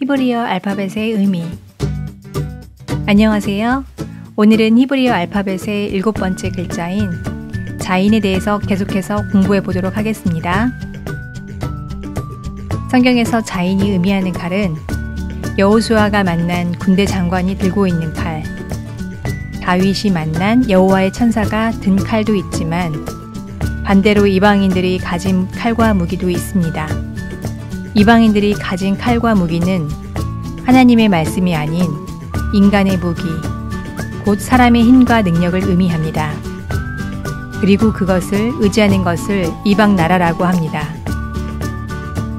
히브리어 알파벳의 의미. 안녕하세요. 오늘은 히브리어 알파벳의 7번째 글자인 자인에 대해서 계속해서 공부해 보도록 하겠습니다. 성경에서 자인이 의미하는 칼은 여호수아가 만난 군대 장관이 들고 있는 칼, 다윗이 만난 여호와의 천사가 든 칼도 있지만 반대로 이방인들이 가진 칼과 무기도 있습니다. 이방인들이 가진 칼과 무기는 하나님의 말씀이 아닌 인간의 무기, 곧 사람의 힘과 능력을 의미합니다. 그리고 그것을 의지하는 것을 이방 나라라고 합니다.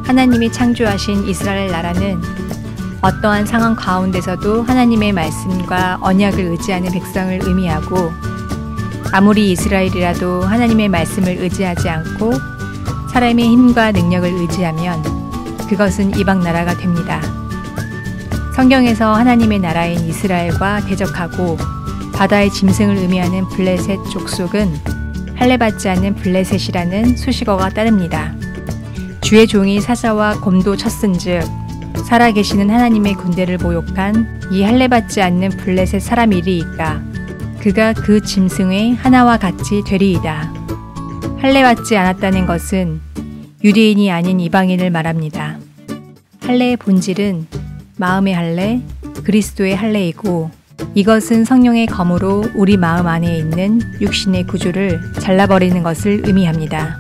하나님이 창조하신 이스라엘 나라는 어떠한 상황 가운데서도 하나님의 말씀과 언약을 의지하는 백성을 의미하고, 아무리 이스라엘이라도 하나님의 말씀을 의지하지 않고 사람의 힘과 능력을 의지하면 그것은 이방 나라가 됩니다. 성경에서 하나님의 나라인 이스라엘과 대적하고 바다의 짐승을 의미하는 블레셋 족속은 할례받지 않는 블레셋이라는 수식어가 따릅니다. 주의 종이 사자와 곰도 쳤은즉 살아계시는 하나님의 군대를 모욕한 이 할례받지 않는 블레셋 사람이리이까 그가 그 짐승의 하나와 같이 되리이다. 할례받지 않았다는 것은 유대인이 아닌 이방인을 말합니다. 할례의 본질은 마음의 할례, 그리스도의 할례이고, 이것은 성령의 검으로 우리 마음 안에 있는 육신의 구주를 잘라버리는 것을 의미합니다.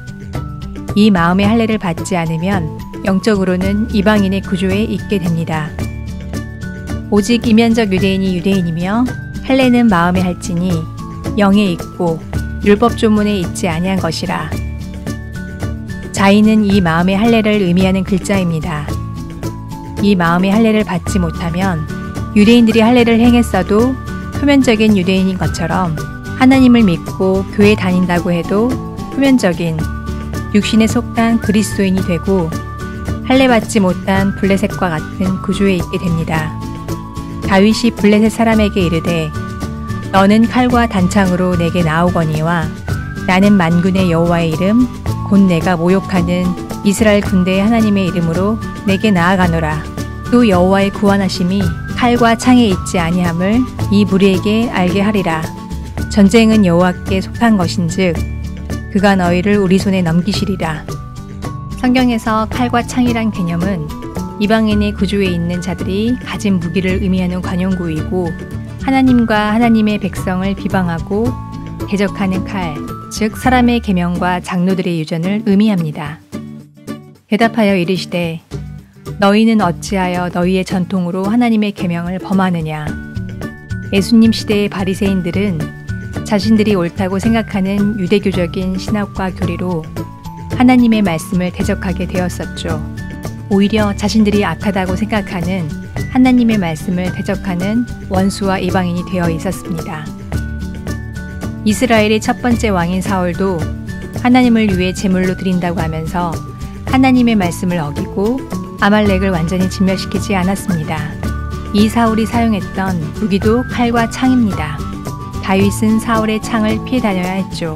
이 마음의 할례를 받지 않으면 영적으로는 이방인의 구조에 있게 됩니다. 오직 이면적 유대인이 유대인이며 할례는 마음에 할지니 영에 있고 율법 조문에 있지 아니한 것이라. 자인은 이 마음의 할례를 의미하는 글자입니다. 이 마음의 할례를 받지 못하면 유대인들이 할례를 행했어도 표면적인 유대인인 것처럼 하나님을 믿고 교회 다닌다고 해도 표면적인 육신에 속한 그리스도인이 되고 할례받지 못한 블레셋과 같은 구조에 있게 됩니다. 다윗이 블레셋 사람에게 이르되 너는 칼과 단창으로 내게 나오거니와 나는 만군의 여호와의 이름 곧 내가 모욕하는 이스라엘 군대의 하나님의 이름으로 내게 나아가노라. 또 여호와의 구원하심이 칼과 창에 있지 아니함을 이 무리에게 알게 하리라. 전쟁은 여호와께 속한 것인즉 그가 너희를 우리 손에 넘기시리라. 성경에서 칼과 창이란 개념은 이방인의 구조에 있는 자들이 가진 무기를 의미하는 관용구이고, 하나님과 하나님의 백성을 비방하고 대적하는 칼, 즉 사람의 계명과 장로들의 유전을 의미합니다. 대답하여 이르시되 너희는 어찌하여 너희의 전통으로 하나님의 계명을 범하느냐. 예수님 시대의 바리새인들은 자신들이 옳다고 생각하는 유대교적인 신학과 교리로 하나님의 말씀을 대적하게 되었었죠. 오히려 자신들이 악하다고 생각하는 하나님의 말씀을 대적하는 원수와 이방인이 되어 있었습니다. 이스라엘의 첫 번째 왕인 사울도 하나님을 위해 제물로 드린다고 하면서 하나님의 말씀을 어기고 아말렉을 완전히 진멸시키지 않았습니다. 이 사울이 사용했던 무기도 칼과 창입니다. 다윗은 사울의 창을 피해 다녀야 했죠.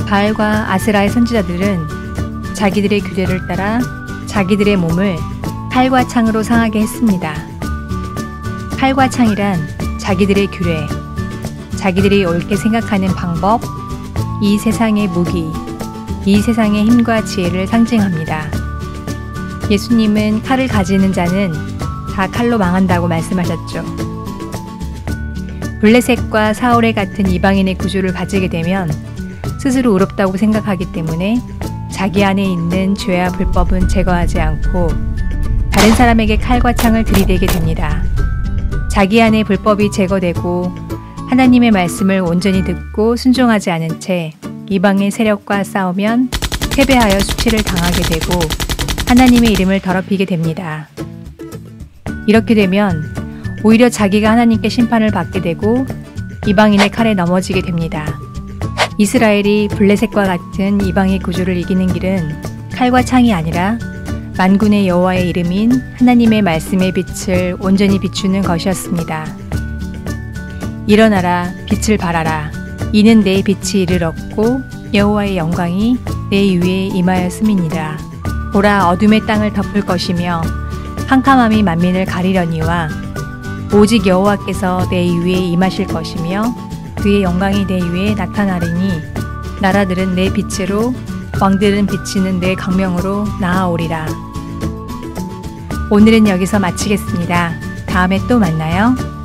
바알과 아스라의 선지자들은 자기들의 규례를 따라 자기들의 몸을 칼과 창으로 상하게 했습니다. 칼과 창이란 자기들의 규례, 자기들이 옳게 생각하는 방법, 이 세상의 무기, 이 세상의 힘과 지혜를 상징합니다. 예수님은 칼을 가지는 자는 다 칼로 망한다고 말씀하셨죠. 블레셋과 사울의 같은 이방인의 구조를 가지게 되면 스스로 의롭다고 생각하기 때문에 자기 안에 있는 죄와 불법은 제거하지 않고 다른 사람에게 칼과 창을 들이대게 됩니다. 자기 안에 불법이 제거되고 하나님의 말씀을 온전히 듣고 순종하지 않은 채 이방의 세력과 싸우면 패배하여 수치를 당하게 되고 하나님의 이름을 더럽히게 됩니다. 이렇게 되면 오히려 자기가 하나님께 심판을 받게 되고 이방인의 칼에 넘어지게 됩니다. 이스라엘이 블레셋과 같은 이방의 구조를 이기는 길은 칼과 창이 아니라 만군의 여호와의 이름인 하나님의 말씀의 빛을 온전히 비추는 것이었습니다. 일어나라, 빛을 발하라. 이는 내 빛이 이르렀고 여호와의 영광이 내 위에 임하였음이니라. 보라, 어둠의 땅을 덮을 것이며 캄캄함이 만민을 가리려니와 오직 여호와께서 내 위에 임하실 것이며 그의 영광이 내 위에 나타나리니 나라들은 내 빛으로 왕들은 비치는 내 광명으로 나아오리라. 오늘은 여기서 마치겠습니다. 다음에 또 만나요.